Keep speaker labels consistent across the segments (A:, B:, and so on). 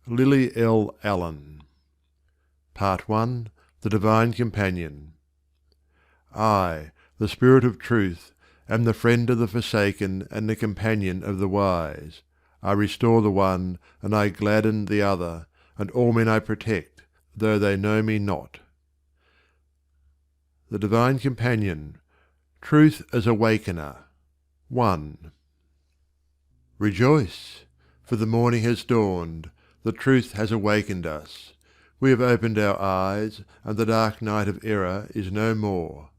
A: Lily L. Allen. Part I. The Divine Companion. I, the Spirit of Truth, am the friend of the forsaken and the companion of the wise. I restore the one, and I gladden the other, and all men I protect, though they know me not. The Divine Companion. Truth as Awakener. 1. Rejoice! For the morning has dawned, the truth has awakened us. We have opened our eyes, and the dark night of error is no more.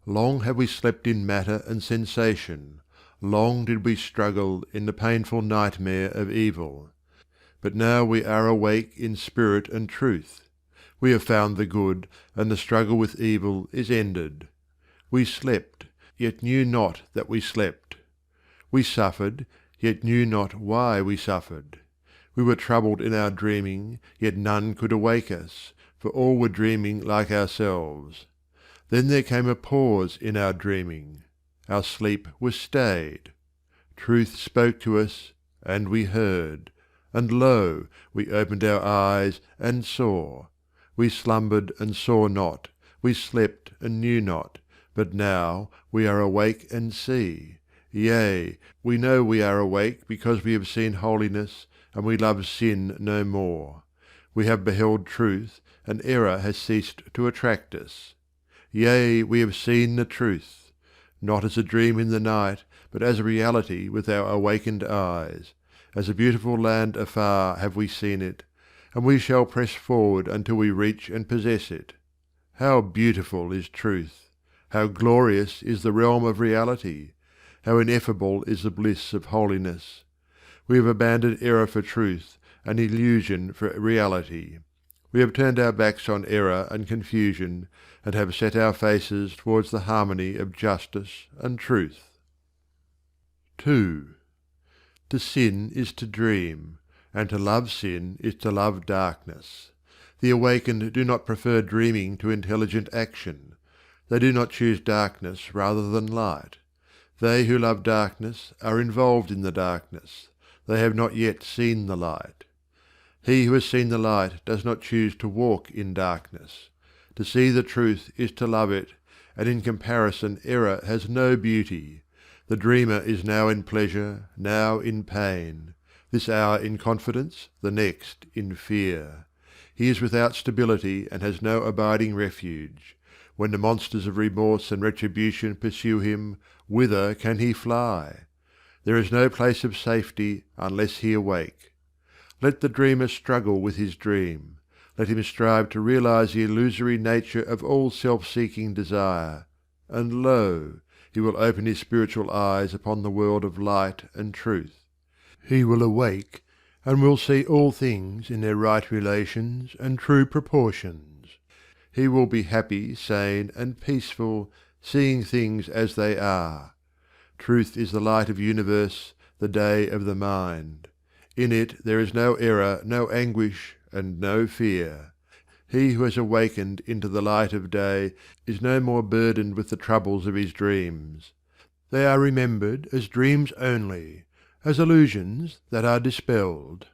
A: Long have we slept in matter and sensation, long did we struggle in the painful nightmare of evil. But now we are awake in spirit and truth. We have found the good, and the struggle with evil is ended. We slept, yet knew not that we slept. We suffered, yet knew not why we suffered. We were troubled in our dreaming, yet none could awake us, for all were dreaming like ourselves. Then there came a pause in our dreaming. Our sleep was stayed. Truth spoke to us, and we heard. And lo, we opened our eyes and saw. We slumbered and saw not, we slept and knew not, but now we are awake and see. Yea, we know we are awake because we have seen holiness, and we love sin no more. We have beheld truth, and error has ceased to attract us. Yea, we have seen the truth, not as a dream in the night, but as a reality with our awakened eyes. As a beautiful land afar have we seen it, and we shall press forward until we reach and possess it. How beautiful is truth! How glorious is the realm of reality! How ineffable is the bliss of holiness! We have abandoned error for truth, and illusion for reality. We have turned our backs on error and confusion, and have set our faces towards the harmony of justice and truth. 2. To sin is to dream, and to love sin is to love darkness. The awakened do not prefer dreaming to intelligent action. They do not choose darkness rather than light. They who love darkness are involved in the darkness. They have not yet seen the light. He who has seen the light does not choose to walk in darkness. To see the truth is to love it, and in comparison error has no beauty. The dreamer is now in pleasure, now in pain. This hour in confidence, the next in fear. He is without stability and has no abiding refuge. When the monsters of remorse and retribution pursue him, whither can he fly? There is no place of safety unless he awake. Let the dreamer struggle with his dream. Let him strive to realize the illusory nature of all self-seeking desire, and lo, he will open his spiritual eyes upon the world of light and truth. He will awake, and will see all things in their right relations and true proportions. He will be happy, sane, and peaceful, seeing things as they are. Truth is the light of universe, the day of the mind. In it there is no error, no anguish, and no fear. He who has awakened into the light of day is no more burdened with the troubles of his dreams. They are remembered as dreams only, as illusions that are dispelled.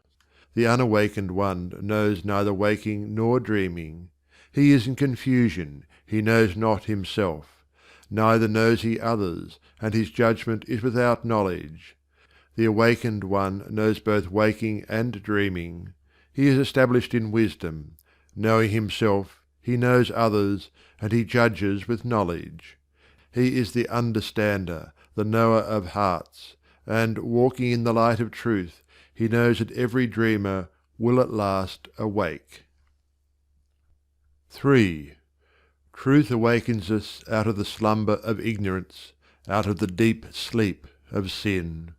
A: The unawakened one knows neither waking nor dreaming. He is in confusion, he knows not himself. Neither knows he others, and his judgment is without knowledge. The awakened one knows both waking and dreaming. He is established in wisdom. Knowing himself, he knows others, and he judges with knowledge. He is the understander, the knower of hearts, and, walking in the light of truth, he knows that every dreamer will at last awake. 3. Truth awakens us out of the slumber of ignorance, out of the deep sleep of sin.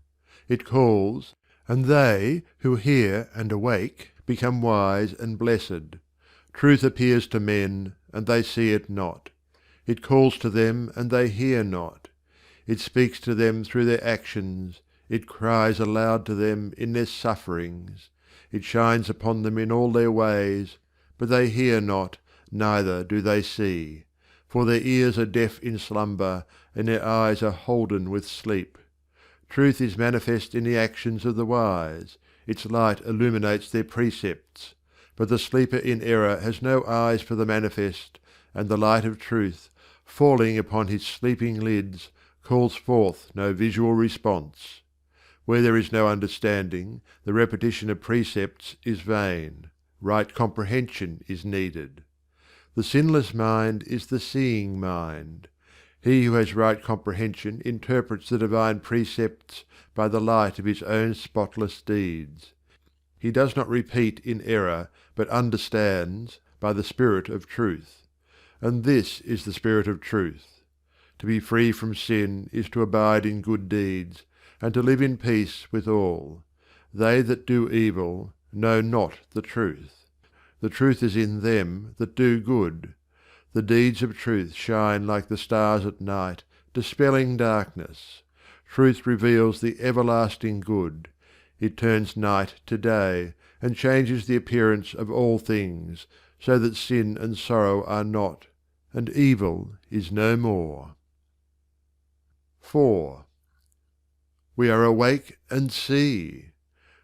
A: It calls, and they who hear and awake become wise and blessed. Truth appears to men, and they see it not. It calls to them, and they hear not. It speaks to them through their actions. It cries aloud to them in their sufferings. It shines upon them in all their ways, but they hear not, neither do they see. For their ears are deaf in slumber, and their eyes are holden with sleep. Truth is manifest in the actions of the wise. its light illuminates their precepts. But the sleeper in error has no eyes for the manifest, and the light of truth, falling upon his sleeping lids, calls forth no visual response. Where there is no understanding, the repetition of precepts is vain. Right comprehension is needed. The sinless mind is the seeing mind. He who has right comprehension interprets the divine precepts by the light of his own spotless deeds. He does not repeat in error, but understands by the Spirit of truth. And this is the Spirit of truth. To be free from sin is to abide in good deeds, and to live in peace with all. They that do evil know not the truth. The truth is in them that do good. The deeds of truth shine like the stars at night, dispelling darkness. Truth reveals the everlasting good. It turns night to day, and changes the appearance of all things, so that sin and sorrow are not, and evil is no more. 4. We are awake and see.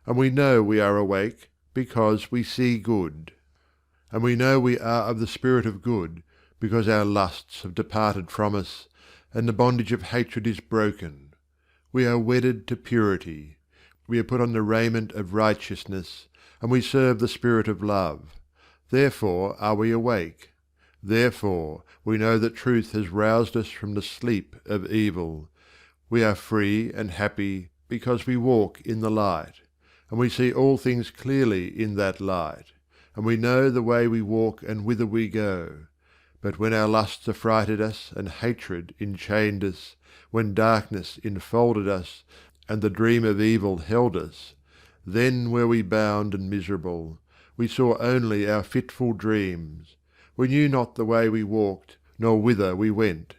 A: And we know we are awake because we see good. And we know we are of the spirit of good, because our lusts have departed from us, and the bondage of hatred is broken. We are wedded to purity. We have put on the raiment of righteousness, and we serve the spirit of love. Therefore are we awake. Therefore we know that truth has roused us from the sleep of evil. We are free and happy because we walk in the light, and we see all things clearly in that light, and we know the way we walk and whither we go. But when our lusts affrighted us, and hatred enchained us, when darkness enfolded us, and the dream of evil held us, then were we bound and miserable. We saw only our fitful dreams. We knew not the way we walked, nor whither we went.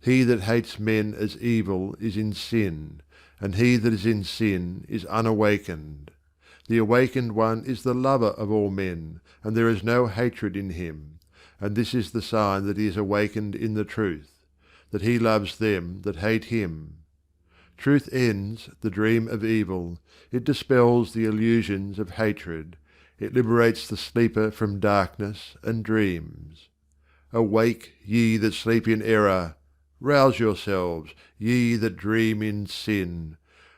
A: He that hates men as evil is in sin, and he that is in sin is unawakened. The awakened one is the lover of all men, and there is no hatred in him. And this is the sign that he is awakened in the truth, that he loves them that hate him. Truth ends the dream of evil, it dispels the illusions of hatred, it liberates the sleeper from darkness and dreams. Awake, ye that sleep in error! Rouse yourselves, ye that dream in sin!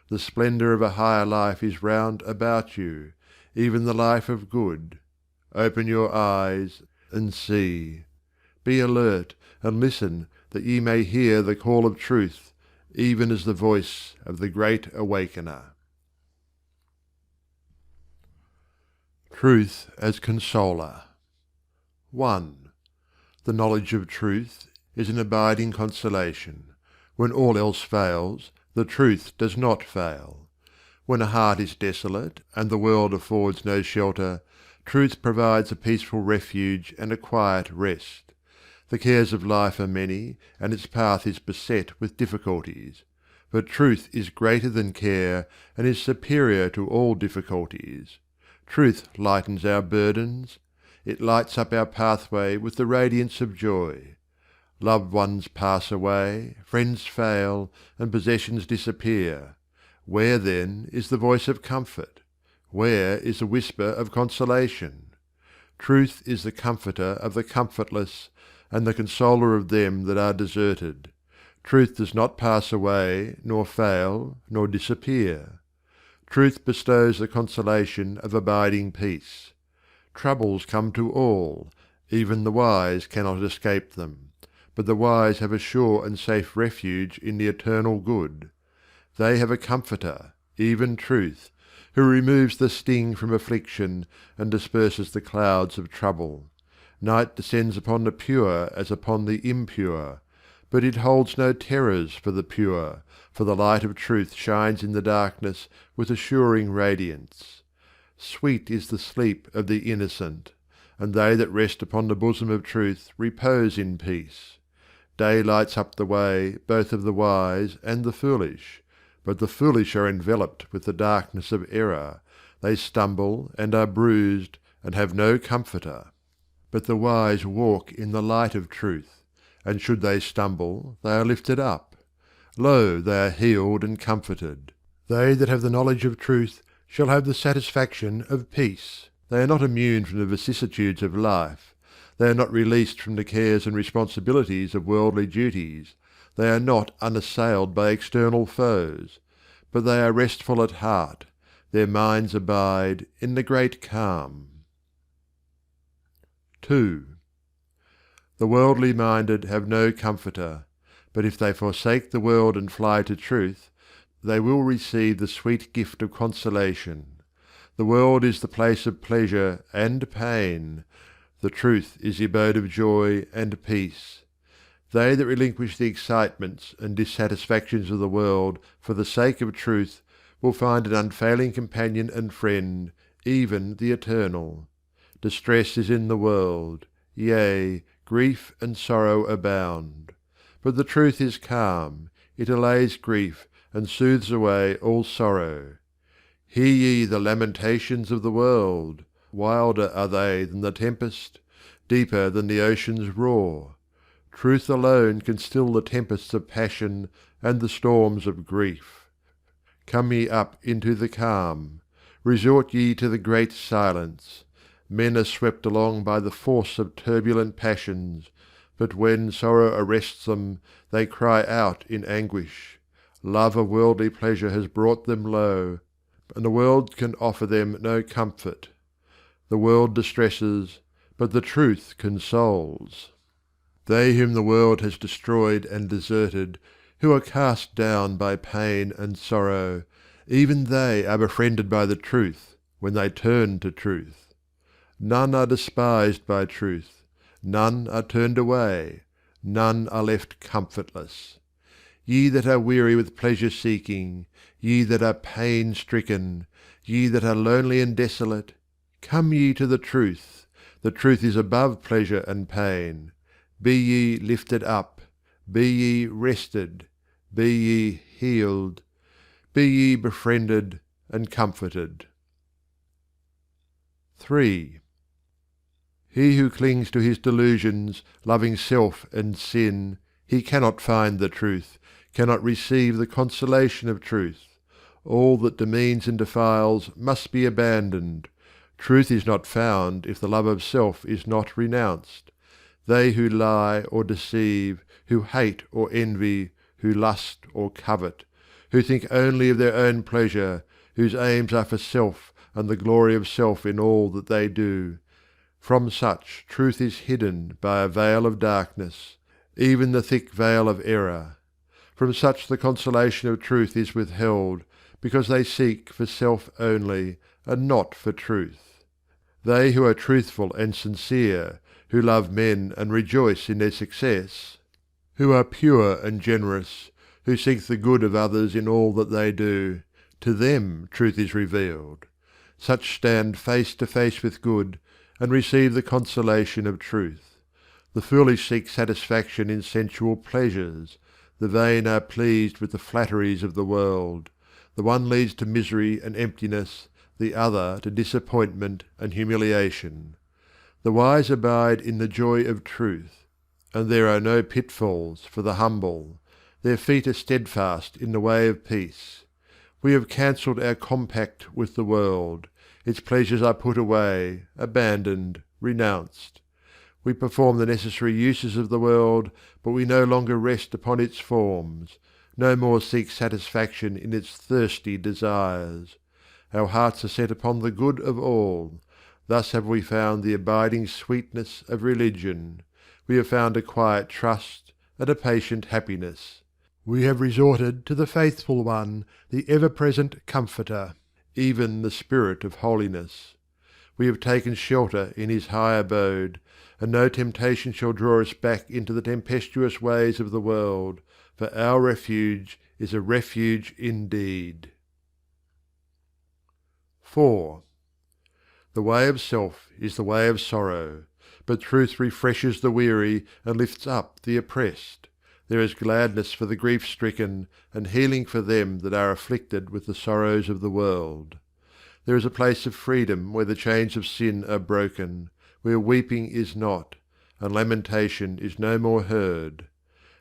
A: The splendour of a higher life is round about you, even the life of good. Open your eyes and see. Be alert and listen that ye may hear the call of truth, even as the voice of the great Awakener. Truth as Consoler. 1. The knowledge of truth is an abiding consolation. When all else fails, the truth does not fail. When a heart is desolate, and the world affords no shelter, truth provides a peaceful refuge and a quiet rest. The cares of life are many, and its path is beset with difficulties. But truth is greater than care, and is superior to all difficulties. Truth lightens our burdens. It lights up our pathway with the radiance of joy. Loved ones pass away, friends fail, and possessions disappear. Where, then, is the voice of comfort? Where is the whisper of consolation? Truth is the comforter of the comfortless, and the consoler of them that are deserted. Truth does not pass away, nor fail, nor disappear. Truth bestows the consolation of abiding peace. Troubles come to all, even the wise cannot escape them. But the wise have a sure and safe refuge in the eternal good. They have a comforter, even truth, who removes the sting from affliction and disperses the clouds of trouble. Night descends upon the pure as upon the impure, but it holds no terrors for the pure, for the light of truth shines in the darkness with assuring radiance. Sweet is the sleep of the innocent, and they that rest upon the bosom of truth repose in peace. Day lights up the way both of the wise and the foolish, but the foolish are enveloped with the darkness of error. They stumble and are bruised and have no comforter. But the wise walk in the light of truth, and should they stumble, they are lifted up. Lo, they are healed and comforted. They that have the knowledge of truth shall have the satisfaction of peace. They are not immune from the vicissitudes of life. They are not released from the cares and responsibilities of worldly duties. They are not unassailed by external foes. But they are restful at heart. Their minds abide in the great calm. 2. The worldly minded have no comforter, but if they forsake the world and fly to truth, they will receive the sweet gift of consolation. The world is the place of pleasure and pain. The truth is the abode of joy and peace. They that relinquish the excitements and dissatisfactions of the world for the sake of truth will find an unfailing companion and friend, even the Eternal. Distress is in the world, yea, grief and sorrow abound. But the truth is calm, it allays grief, and soothes away all sorrow. Hear ye the lamentations of the world, wilder are they than the tempest, deeper than the ocean's roar. Truth alone can still the tempests of passion and the storms of grief. Come ye up into the calm, resort ye to the great silence. Men are swept along by the force of turbulent passions, but when sorrow arrests them, they cry out in anguish. Love of worldly pleasure has brought them low, and the world can offer them no comfort. The world distresses, but the truth consoles. They whom the world has destroyed and deserted, who are cast down by pain and sorrow, even they are befriended by the truth when they turn to truth. None are despised by truth, none are turned away, none are left comfortless. Ye that are weary with pleasure-seeking, ye that are pain-stricken, ye that are lonely and desolate, come ye to the truth. The truth is above pleasure and pain. Be ye lifted up, be ye rested, be ye healed, be ye befriended and comforted. 3. He who clings to his delusions, loving self and sin, he cannot find the truth, cannot receive the consolation of truth. All that demeans and defiles must be abandoned. Truth is not found if the love of self is not renounced. They who lie or deceive, who hate or envy, who lust or covet, who think only of their own pleasure, whose aims are for self and the glory of self in all that they do, from such truth is hidden by a veil of darkness, even the thick veil of error. From such the consolation of truth is withheld, because they seek for self only, and not for truth. They who are truthful and sincere, who love men and rejoice in their success, who are pure and generous, who seek the good of others in all that they do, to them truth is revealed. Such stand face to face with good, and receive the consolation of truth. The foolish seek satisfaction in sensual pleasures. The vain are pleased with the flatteries of the world. The one leads to misery and emptiness, the other to disappointment and humiliation. The wise abide in the joy of truth, and there are no pitfalls for the humble. Their feet are steadfast in the way of peace. We have cancelled our compact with the world. Its pleasures are put away, abandoned, renounced. We perform the necessary uses of the world, but we no longer rest upon its forms, no more seek satisfaction in its thirsty desires. Our hearts are set upon the good of all. Thus have we found the abiding sweetness of religion. We have found a quiet trust and a patient happiness. We have resorted to the faithful one, the ever-present Comforter, even the Spirit of holiness. We have taken shelter in his high abode, and no temptation shall draw us back into the tempestuous ways of the world, for our refuge is a refuge indeed. 4. The way of self is the way of sorrow, but truth refreshes the weary and lifts up the oppressed. There is gladness for the grief-stricken, and healing for them that are afflicted with the sorrows of the world. There is a place of freedom where the chains of sin are broken, where weeping is not, and lamentation is no more heard.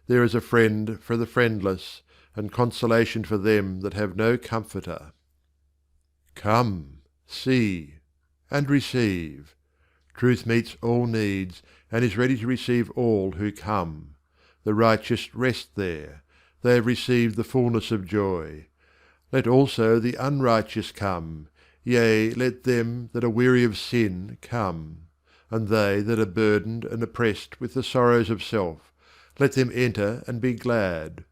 A: There is a friend for the friendless, and consolation for them that have no comforter. Come, see, and receive. Truth meets all needs, and is ready to receive all who come. The righteous rest there. They have received the fullness of joy. Let also the unrighteous come, yea, let them that are weary of sin come, and they that are burdened and oppressed with the sorrows of self, let them enter and be glad.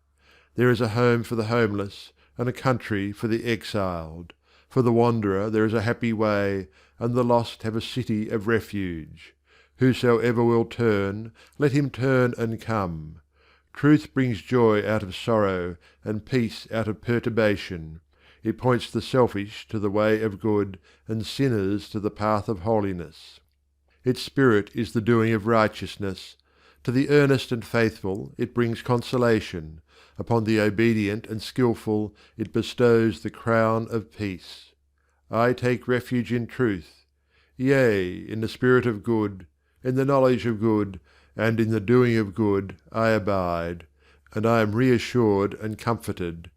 A: There is a home for the homeless, and a country for the exiled. For the wanderer there is a happy way, and the lost have a city of refuge. Whosoever will turn, let him turn and come. Truth brings joy out of sorrow, and peace out of perturbation. It points the selfish to the way of good, and sinners to the path of holiness. Its spirit is the doing of righteousness. To the earnest and faithful it brings consolation. Upon the obedient and skilful it bestows the crown of peace. I take refuge in truth. Yea, in the spirit of good, in the knowledge of good, and in the doing of good I abide, and I am reassured and comforted.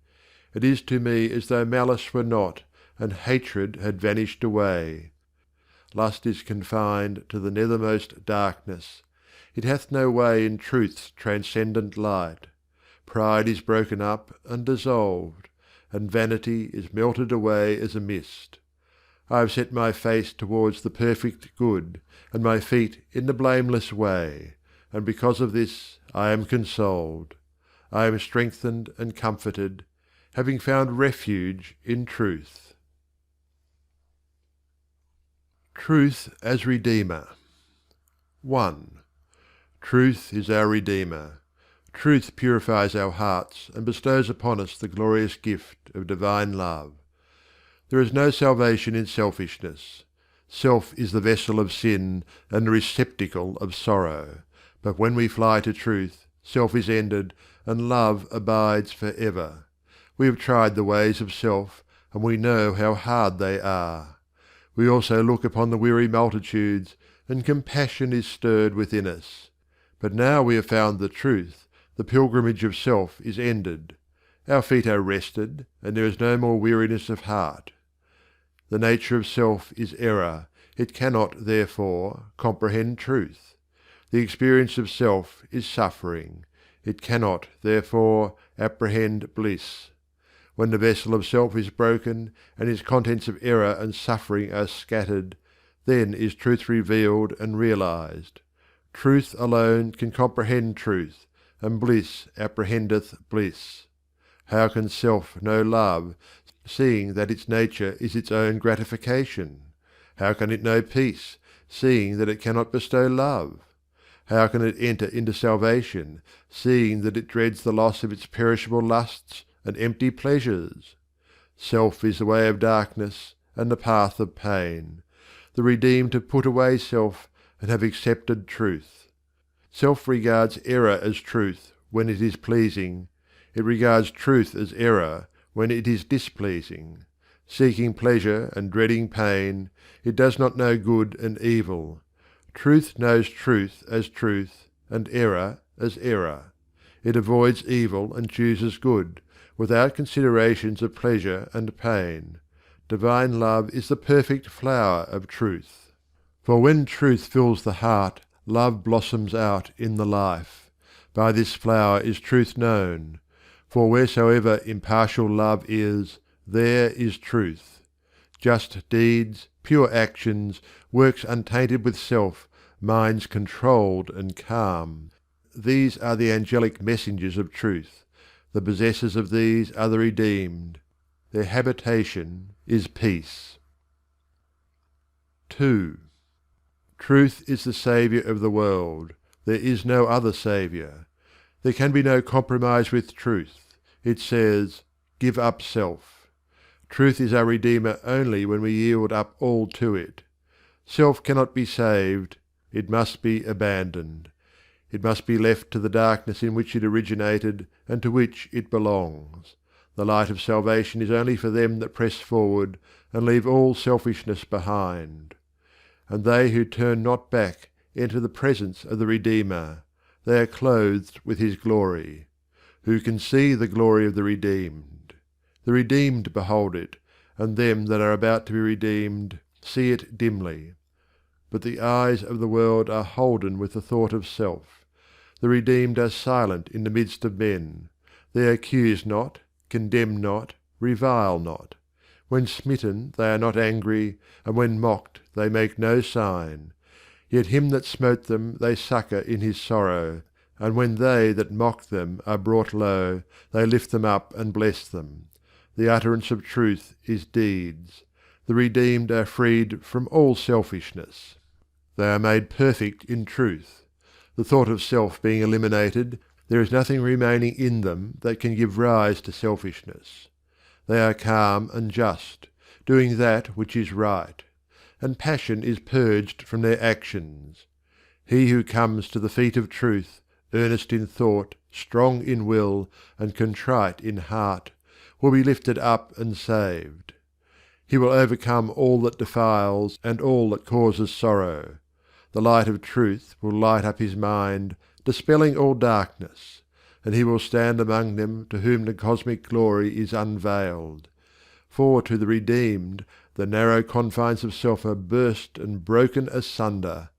A: It is to me as though malice were not, and hatred had vanished away. Lust is confined to the nethermost darkness. It hath no way in truth's transcendent light. Pride is broken up and dissolved, and vanity is melted away as a mist. I have set my face towards the perfect good, and my feet in the blameless way, and because of this I am consoled. I am strengthened and comforted, having found refuge in truth. Truth as Redeemer. 1. Truth is our Redeemer. Truth purifies our hearts and bestows upon us the glorious gift of divine love. There is no salvation in selfishness. Self is the vessel of sin and the receptacle of sorrow. But when we fly to truth, self is ended, and love abides for ever. We have tried the ways of self, and we know how hard they are. We also look upon the weary multitudes, and compassion is stirred within us. But now we have found the truth, the pilgrimage of self is ended. Our feet are rested, and there is no more weariness of heart. The nature of self is error. It cannot, therefore, comprehend truth. The experience of self is suffering. It cannot, therefore, apprehend bliss. When the vessel of self is broken, and its contents of error and suffering are scattered, then is truth revealed and realized. Truth alone can comprehend truth, and bliss apprehendeth bliss. How can self know love, seeing that its nature is its own gratification? How can it know peace, seeing that it cannot bestow love? How can it enter into salvation, seeing that it dreads the loss of its perishable lusts and empty pleasures? Self is the way of darkness and the path of pain. The redeemed have put away self and have accepted truth. Self regards error as truth when it is pleasing. It regards truth as error when it is displeasing. Seeking pleasure and dreading pain, it does not know good and evil. Truth knows truth as truth, and error as error. It avoids evil and chooses good, without considerations of pleasure and pain. Divine love is the perfect flower of truth. For when truth fills the heart, love blossoms out in the life. By this flower is truth known. For wheresoever impartial love is, there is truth. Just deeds, pure actions, works untainted with self, minds controlled and calm. These are the angelic messengers of truth. The possessors of these are the redeemed. Their habitation is peace. 2. Truth is the saviour of the world. There is no other saviour. There can be no compromise with truth. It says, "Give up self." Truth is our Redeemer only when we yield up all to it. Self cannot be saved, it must be abandoned. It must be left to the darkness in which it originated and to which it belongs. The light of salvation is only for them that press forward and leave all selfishness behind. And they who turn not back enter the presence of the Redeemer. They are clothed with his glory. Who can see the glory of the redeemed? The redeemed behold it, and them that are about to be redeemed see it dimly. But the eyes of the world are holden with the thought of self. The redeemed are silent in the midst of men. They accuse not, condemn not, revile not. When smitten they are not angry, and when mocked they make no sign. Yet him that smote them they succour in his sorrow, and when they that mock them are brought low, they lift them up and bless them. The utterance of truth is deeds. The redeemed are freed from all selfishness. They are made perfect in truth. The thought of self being eliminated, there is nothing remaining in them that can give rise to selfishness. They are calm and just, doing that which is right, and passion is purged from their actions. He who comes to the feet of truth, earnest in thought, strong in will, and contrite in heart, will be lifted up and saved. He will overcome all that defiles and all that causes sorrow. The light of truth will light up his mind, dispelling all darkness, and he will stand among them to whom the cosmic glory is unveiled. For to the redeemed the narrow confines of self are burst and broken asunder,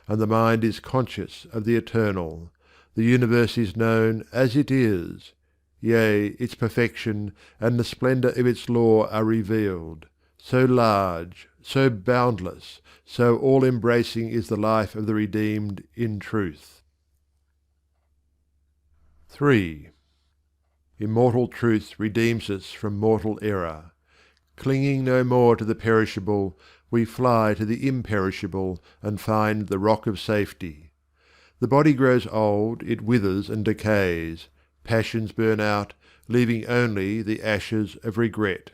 A: and the mind is conscious of the eternal. The universe is known as it is. Yea, its perfection and the splendour of its law are revealed. So large, so boundless, so all-embracing is the life of the redeemed in truth. 3. Immortal truth redeems us from mortal error. Clinging no more to the perishable, we fly to the imperishable and find the rock of safety. The body grows old, it withers and decays. Passions burn out, leaving only the ashes of regret.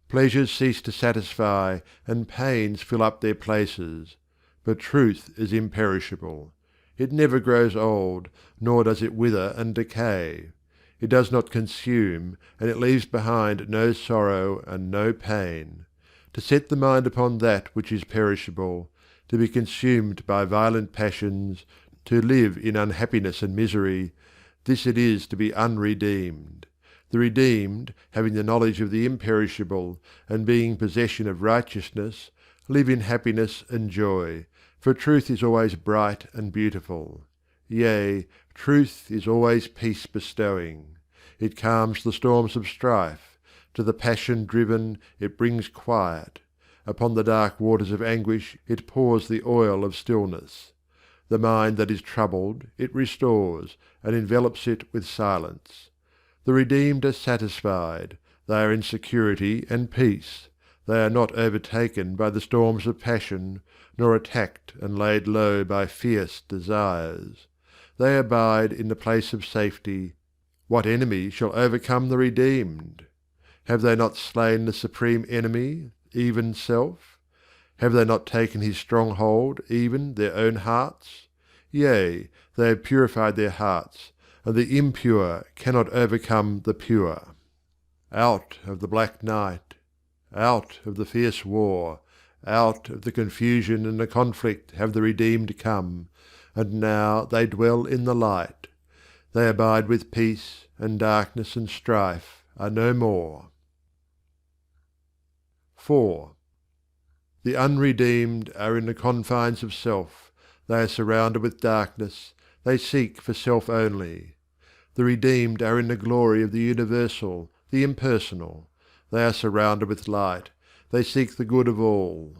A: Pleasures cease to satisfy, and pains fill up their places. But truth is imperishable. It never grows old, nor does it wither and decay. It does not consume, and it leaves behind no sorrow and no pain. To set the mind upon that which is perishable, to be consumed by violent passions, to live in unhappiness and misery, this it is to be unredeemed. The redeemed, having the knowledge of the imperishable, and being possession of righteousness, live in happiness and joy, for truth is always bright and beautiful. Yea, truth is always peace bestowing. It calms the storms of strife. To the passion driven it brings quiet. Upon the dark waters of anguish it pours the oil of stillness. The mind that is troubled it restores, and envelops it with silence. The redeemed are satisfied. They are in security and peace. They are not overtaken by the storms of passion, nor attacked and laid low by fierce desires. They abide in the place of safety. What enemy shall overcome the redeemed? Have they not slain the supreme enemy, even self? Have they not taken his stronghold, even their own hearts? Yea, they have purified their hearts, and the impure cannot overcome the pure. Out of the black night, out of the fierce war, out of the confusion and the conflict have the redeemed come, and now they dwell in the light. They abide with peace, and darkness and strife are no more. 4. The unredeemed are in the confines of self. They are surrounded with darkness. They seek for self only. The redeemed are in the glory of the universal, the impersonal. They are surrounded with light. They seek the good of all.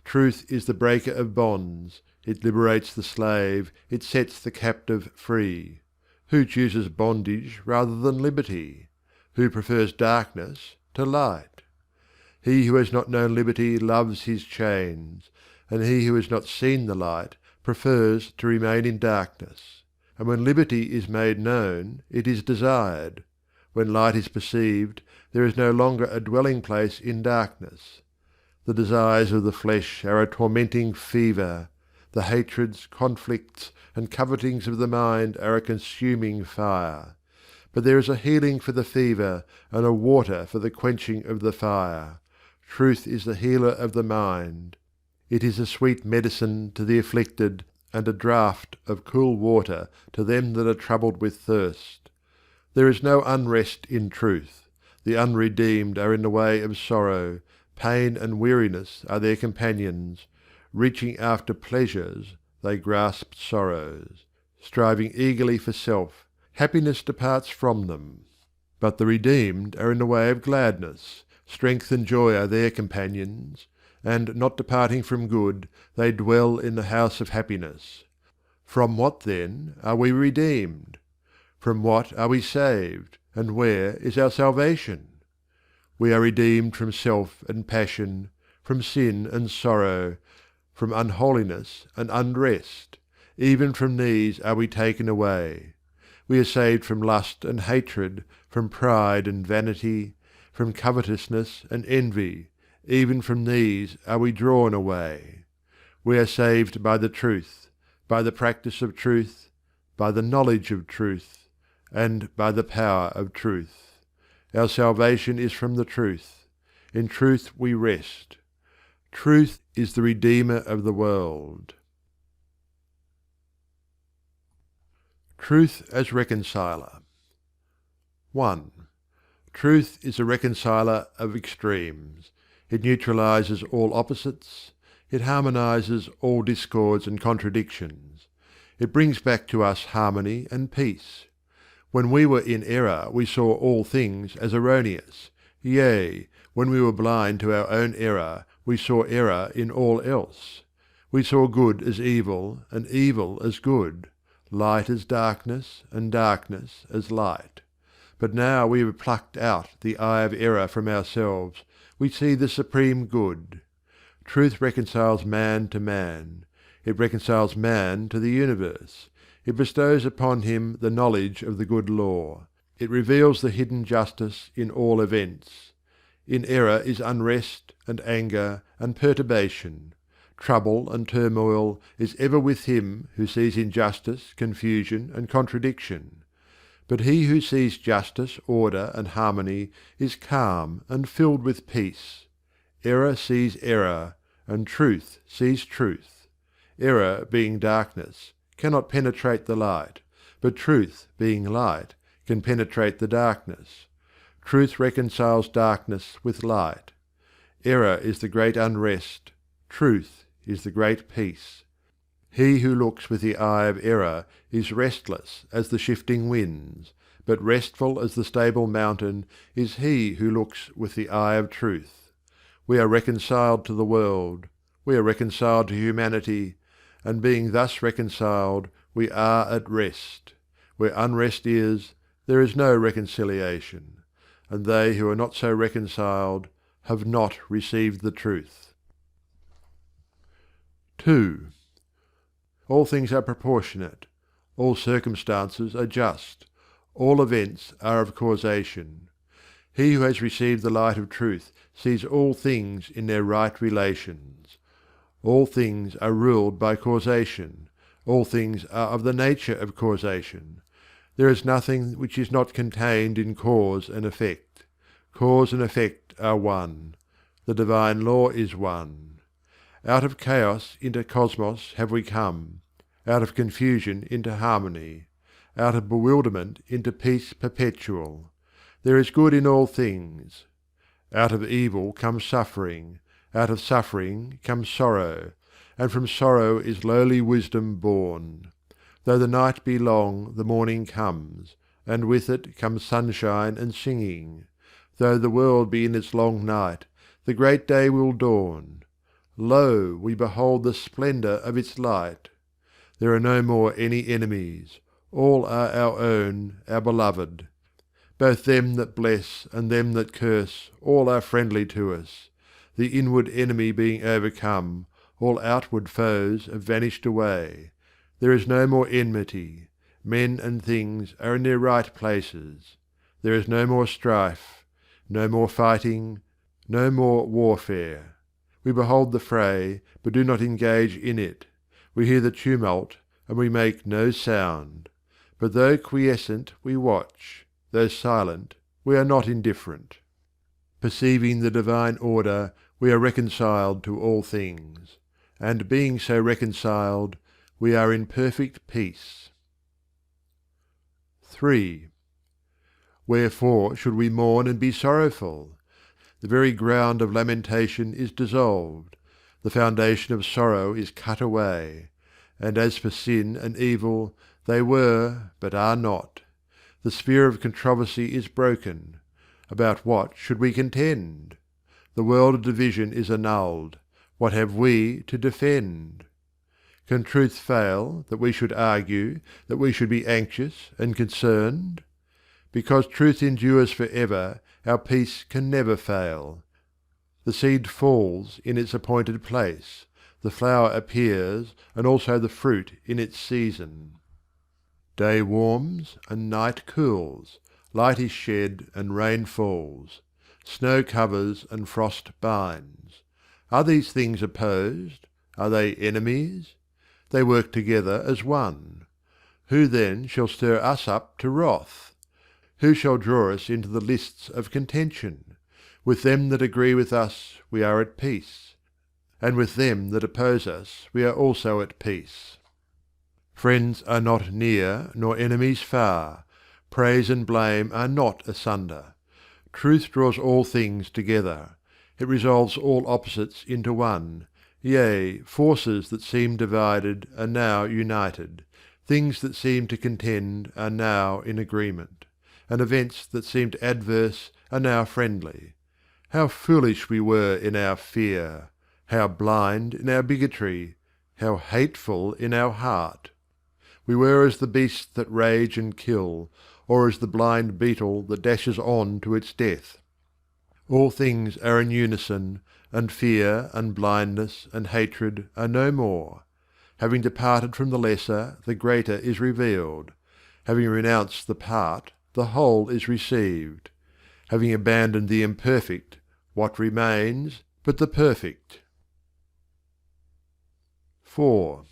A: Truth is the breaker of bonds. It liberates the slave. It sets the captive free. Who chooses bondage rather than liberty? Who prefers darkness to light? He who has not known liberty loves his chains, and he who has not seen the light prefers to remain in darkness. And when liberty is made known, it is desired. When light is perceived, there is no longer a dwelling place in darkness. The desires of the flesh are a tormenting fever. The hatreds, conflicts, and covetings of the mind are a consuming fire. But there is a healing for the fever, and a water for the quenching of the fire. Truth is the healer of the mind. It is a sweet medicine to the afflicted, and a draught of cool water to them that are troubled with thirst. There is no unrest in truth. The unredeemed are in the way of sorrow, pain and weariness are their companions, reaching after pleasures, they grasp sorrows. Striving eagerly for self, happiness departs from them. But the redeemed are in the way of gladness, strength and joy are their companions, and not departing from good, they dwell in the house of happiness. From what then are we redeemed? From what are we saved, and where is our salvation? We are redeemed from self and passion, from sin and sorrow, from unholiness and unrest. Even from these are we taken away. We are saved from lust and hatred, from pride and vanity, from covetousness and envy. Even from these are we drawn away. We are saved by the truth, by the practice of truth, by the knowledge of truth, and by the power of truth. Our salvation is from the truth. In truth we rest. Truth is the Redeemer of the world. Truth as reconciler. 1. Truth is a reconciler of extremes. It neutralizes all opposites. It harmonizes all discords and contradictions. It brings back to us harmony and peace. When we were in error we saw all things as erroneous. Yea, when we were blind to our own error, we saw error in all else. We saw good as evil, and evil as good, light as darkness, and darkness as light. But now we have plucked out the eye of error from ourselves, we see the supreme good. Truth reconciles man to man. It reconciles man to the universe. It bestows upon him the knowledge of the good law. It reveals the hidden justice in all events. In error is unrest and anger and perturbation. Trouble and turmoil is ever with him who sees injustice, confusion, and contradiction. But he who sees justice, order, and harmony is calm and filled with peace. Error sees error, and truth sees truth. Error, being darkness, cannot penetrate the light, but truth, being light, can penetrate the darkness. Truth reconciles darkness with light. Error is the great unrest. Truth is the great peace. He who looks with the eye of error is restless as the shifting winds, but restful as the stable mountain is he who looks with the eye of truth. We are reconciled to the world, we are reconciled to humanity, and being thus reconciled, we are at rest. Where unrest is, there is no reconciliation, and they who are not so reconciled have not received the truth. 2. All things are proportionate, all circumstances are just, all events are of causation. He who has received the light of truth sees all things in their right relations. All things are ruled by causation, all things are of the nature of causation. There is nothing which is not contained in cause and effect. Cause and effect are one. The divine law is one. Out of chaos into cosmos have we come, out of confusion into harmony, out of bewilderment into peace perpetual. There is good in all things. Out of evil comes suffering, out of suffering comes sorrow, and from sorrow is lowly wisdom born. Though the night be long, the morning comes, and with it comes sunshine and singing. Though the world be in its long night, the great day will dawn. Lo, we behold the splendour of its light. There are no more any enemies, all are our own, our beloved. Both them that bless and them that curse, all are friendly to us. The inward enemy being overcome, all outward foes have vanished away. There is no more enmity. Men and things are in their right places. There is no more strife, no more fighting, no more warfare. We behold the fray, but do not engage in it. We hear the tumult, and we make no sound. But though quiescent, we watch. Though silent, we are not indifferent. Perceiving the divine order, we are reconciled to all things. And being so reconciled, we are in perfect peace. 3. Wherefore should we mourn and be sorrowful? The very ground of lamentation is dissolved, the foundation of sorrow is cut away, and as for sin and evil, they were, but are not. The sphere of controversy is broken. About what should we contend? The world of division is annulled. What have we to defend? Can truth fail, that we should argue, that we should be anxious and concerned? Because truth endures for ever, our peace can never fail. The seed falls in its appointed place, the flower appears, and also the fruit in its season. Day warms and night cools, light is shed and rain falls, snow covers and frost binds. Are these things opposed? Are they enemies? They work together as one. Who then shall stir us up to wrath? Who shall draw us into the lists of contention? With them that agree with us we are at peace, and with them that oppose us we are also at peace. Friends are not near, nor enemies far. Praise and blame are not asunder. Truth draws all things together. It resolves all opposites into one. Yea, forces that seemed divided are now united. Things that seemed to contend are now in agreement. And events that seemed adverse are now friendly. How foolish we were in our fear! How blind in our bigotry! How hateful in our heart! We were as the beasts that rage and kill, or as the blind beetle that dashes on to its death. All things are in unison, and fear and blindness and hatred are no more. Having departed from the lesser, the greater is revealed. Having renounced the part, the whole is received. Having abandoned the imperfect, what remains but the perfect? 4.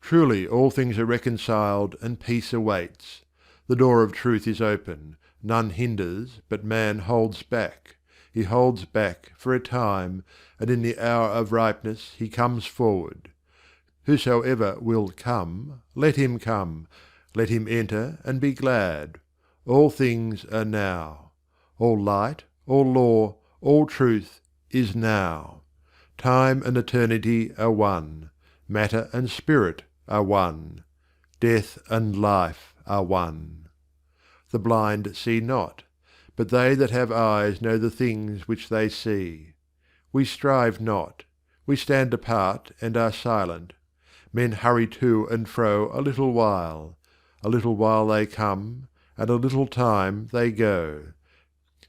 A: Truly all things are reconciled and peace awaits. The door of truth is open, none hinders, but man holds back. He holds back for a time, and in the hour of ripeness he comes forward. Whosoever will come, let him come, let him enter and be glad. All things are now. All light, all law, all truth is now. Time and eternity are one. Matter and spirit are one. Death and life are one. The blind see not, but they that have eyes know the things which they see. We strive not. We stand apart and are silent. Men hurry to and fro a little while. A little while they come, and a little time they go.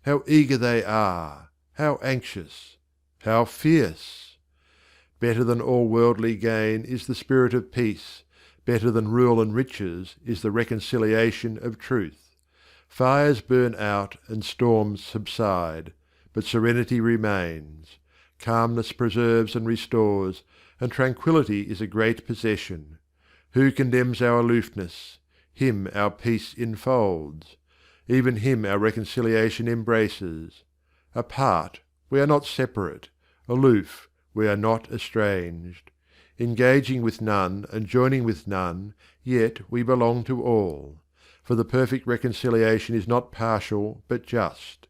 A: How eager they are! How anxious! How fierce! Better than all worldly gain is the spirit of peace. Better than rule and riches is the reconciliation of truth. Fires burn out and storms subside, but serenity remains. Calmness preserves and restores, and tranquillity is a great possession. Who condemns our aloofness? Him our peace enfolds. Even him our reconciliation embraces. Apart, we are not separate. Aloof, we are not estranged. Engaging with none and joining with none, yet we belong to all. For the perfect reconciliation is not partial but just.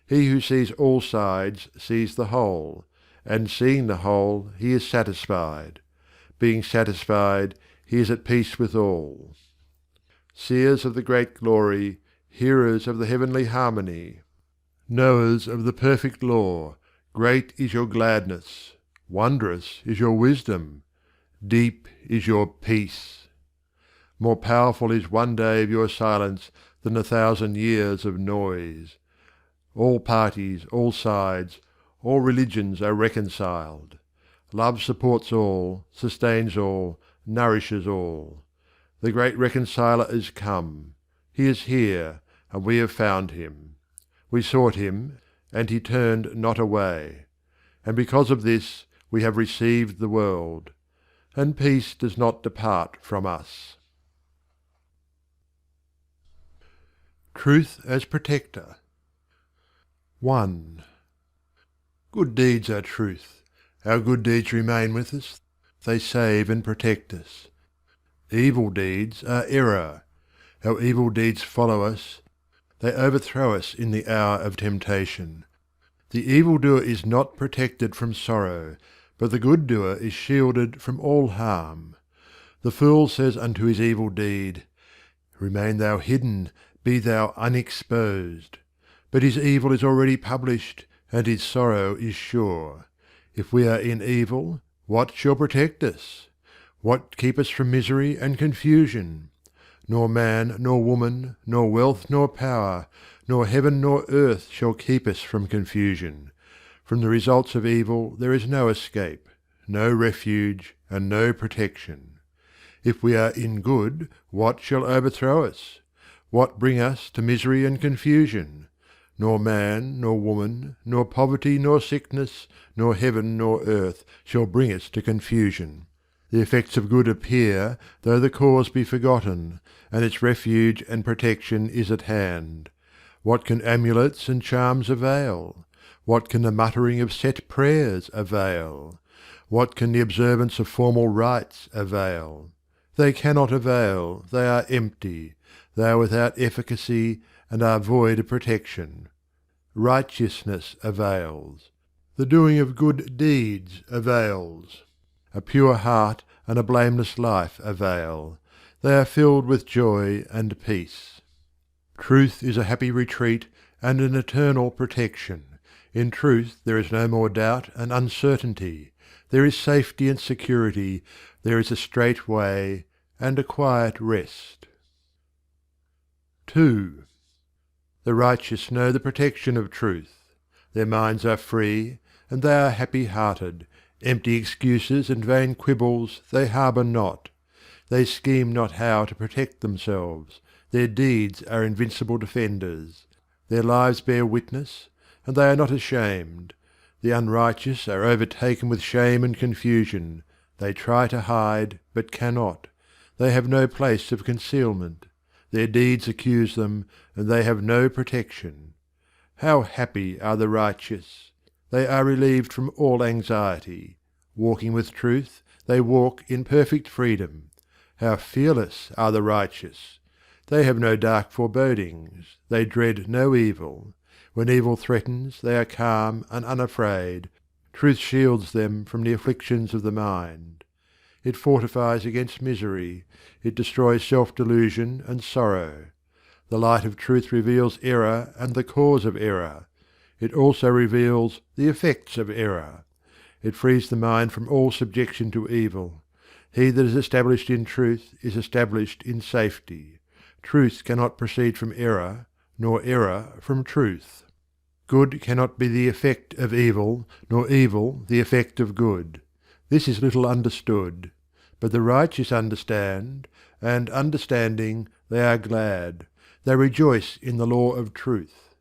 A: He who sees all sides sees the whole, and seeing the whole he is satisfied. Being satisfied, he is at peace with all. Seers of the great glory, hearers of the heavenly harmony, knowers of the perfect law, great is your gladness, wondrous is your wisdom, deep is your peace. More powerful is one day of your silence than 1,000 years of noise. All parties, all sides, all religions are reconciled. Love supports all, sustains all, nourishes all. The great reconciler is come. He is here, and we have found him. We sought him, and he turned not away. And because of this we have received the world. And peace does not depart from us. Truth as Protector. 1. Good deeds are truth. Our good deeds remain with us. They save and protect us. Evil deeds are error. Our evil deeds follow us. they overthrow us in the hour of temptation. The evildoer is not protected from sorrow, but the good doer is shielded from all harm. The fool says unto his evil deed, Remain thou hidden, be thou unexposed. But his evil is already published, and his sorrow is sure. If we are in evil, what shall protect us? What keep us from misery and confusion? Nor man, nor woman, nor wealth, nor power, nor heaven, nor earth shall keep us from confusion. From the results of evil there is no escape, no refuge, and no protection. If we are in good, what shall overthrow us? What bring us to misery and confusion? Nor man, nor woman, nor poverty, nor sickness, nor heaven, nor earth shall bring us to confusion. The effects of good appear, though the cause be forgotten, and its refuge and protection is at hand. What can amulets and charms avail? What can the muttering of set prayers avail? What can the observance of formal rites avail? They cannot avail, they are empty, they are without efficacy, and are void of protection. Righteousness avails. The doing of good deeds avails. A pure heart and a blameless life avail. They are filled with joy and peace. Truth is a happy retreat and an eternal protection. In truth there is no more doubt and uncertainty. There is safety and security. There is a straight way and a quiet rest. 2. The righteous know the protection of truth. Their minds are free, and they are happy-hearted. Empty excuses and vain quibbles they harbour not. They scheme not how to protect themselves. Their deeds are invincible defenders. Their lives bear witness, and they are not ashamed. The unrighteous are overtaken with shame and confusion. They try to hide, but cannot. They have no place of concealment. Their deeds accuse them, and they have no protection. How happy are the righteous! They are relieved from all anxiety. Walking with truth, they walk in perfect freedom. How fearless are the righteous! They have no dark forebodings. They dread no evil. When evil threatens, they are calm and unafraid. Truth shields them from the afflictions of the mind. It fortifies against misery. It destroys self-delusion and sorrow. The light of truth reveals error and the cause of error. It also reveals the effects of error. It frees the mind from all subjection to evil. He that is established in truth is established in safety. Truth cannot proceed from error, nor error from truth. Good cannot be the effect of evil, nor evil the effect of good. This is little understood. But the righteous understand, and understanding, they are glad. They rejoice in the law of truth.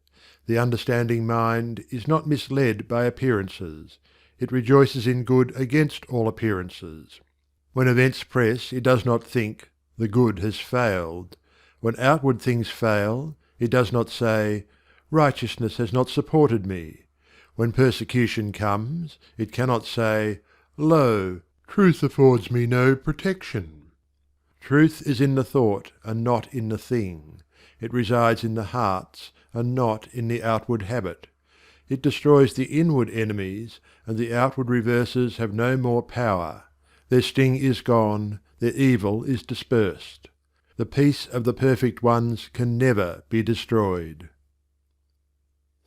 A: The understanding mind is not misled by appearances. It rejoices in good against all appearances. When events press, it does not think, "The good has failed." When outward things fail, it does not say, "Righteousness has not supported me." When persecution comes, it cannot say, "Lo, truth affords me no protection." Truth is in the thought and not in the thing. It resides in the hearts and not in the outward habit. It destroys the inward enemies, and the outward reverses have no more power. Their sting is gone, their evil is dispersed. The peace of the perfect ones can never be destroyed.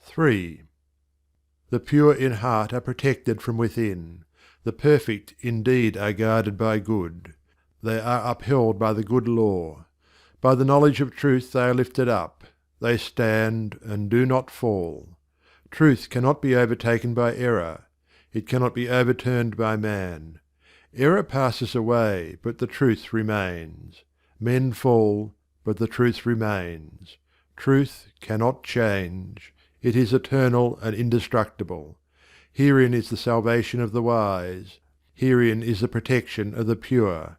A: 3. The pure in heart are protected from within. The perfect indeed are guarded by good. They are upheld by the good law. By the knowledge of truth they are lifted up. They stand and do not fall. Truth cannot be overtaken by error. It cannot be overturned by man. Error passes away, but the truth remains. Men fall, but the truth remains. Truth cannot change. It is eternal and indestructible. Herein is the salvation of the wise. Herein is the protection of the pure.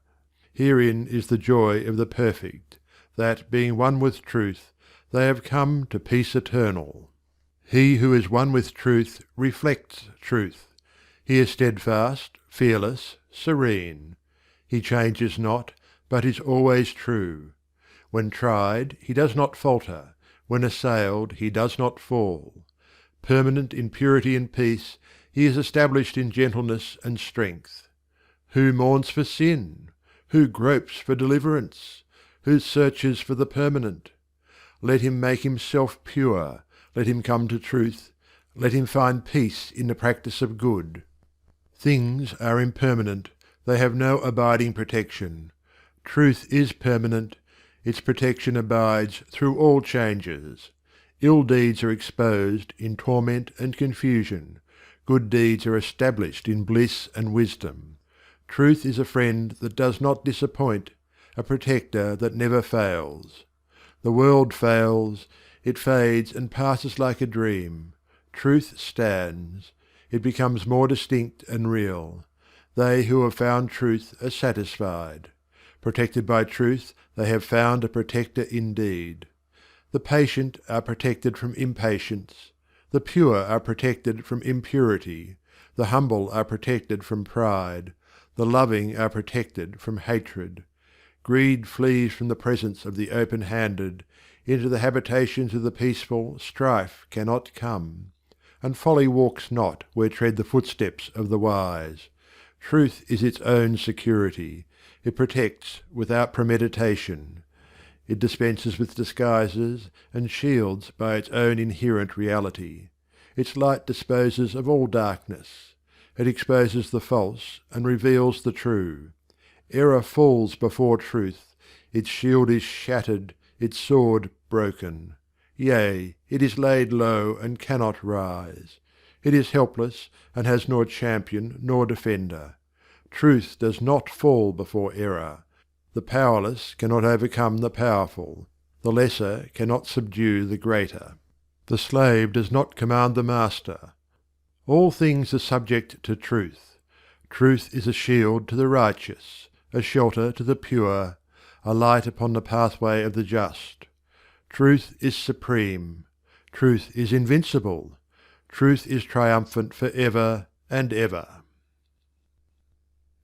A: Herein is the joy of the perfect, that, being one with truth, they have come to peace eternal. He who is one with truth reflects truth. He is steadfast, fearless, serene. He changes not, but is always true. When tried, he does not falter. When assailed, he does not fall. Permanent in purity and peace, he is established in gentleness and strength. Who mourns for sin? Who gropes for deliverance? Who searches for the permanent? Let him make himself pure, let him come to truth, let him find peace in the practice of good. Things are impermanent, they have no abiding protection. Truth is permanent, its protection abides through all changes. Ill deeds are exposed in torment and confusion. Good deeds are established in bliss and wisdom. Truth is a friend that does not disappoint, a protector that never fails. The world fails, it fades and passes like a dream. Truth stands. It becomes more distinct and real. They who have found truth are satisfied. Protected by truth, they have found a protector indeed. The patient are protected from impatience. The pure are protected from impurity. The humble are protected from pride. The loving are protected from hatred. Greed flees from the presence of the open-handed. Into the habitations of the peaceful strife cannot come. And folly walks not where tread the footsteps of the wise. Truth is its own security. It protects without premeditation. It dispenses with disguises and shields by its own inherent reality. Its light disposes of all darkness. It exposes the false and reveals the true. Error falls before truth. Its shield is shattered, its sword broken. Yea, it is laid low and cannot rise. It is helpless and has nor champion nor defender. Truth does not fall before error. The powerless cannot overcome the powerful. The lesser cannot subdue the greater. The slave does not command the master. All things are subject to truth. Truth is a shield to the righteous, a shelter to the pure, a light upon the pathway of the just. Truth is supreme. Truth is invincible. Truth is triumphant for ever and ever.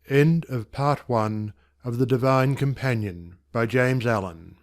A: End of Part 1 of The Divine Companion by James Allen.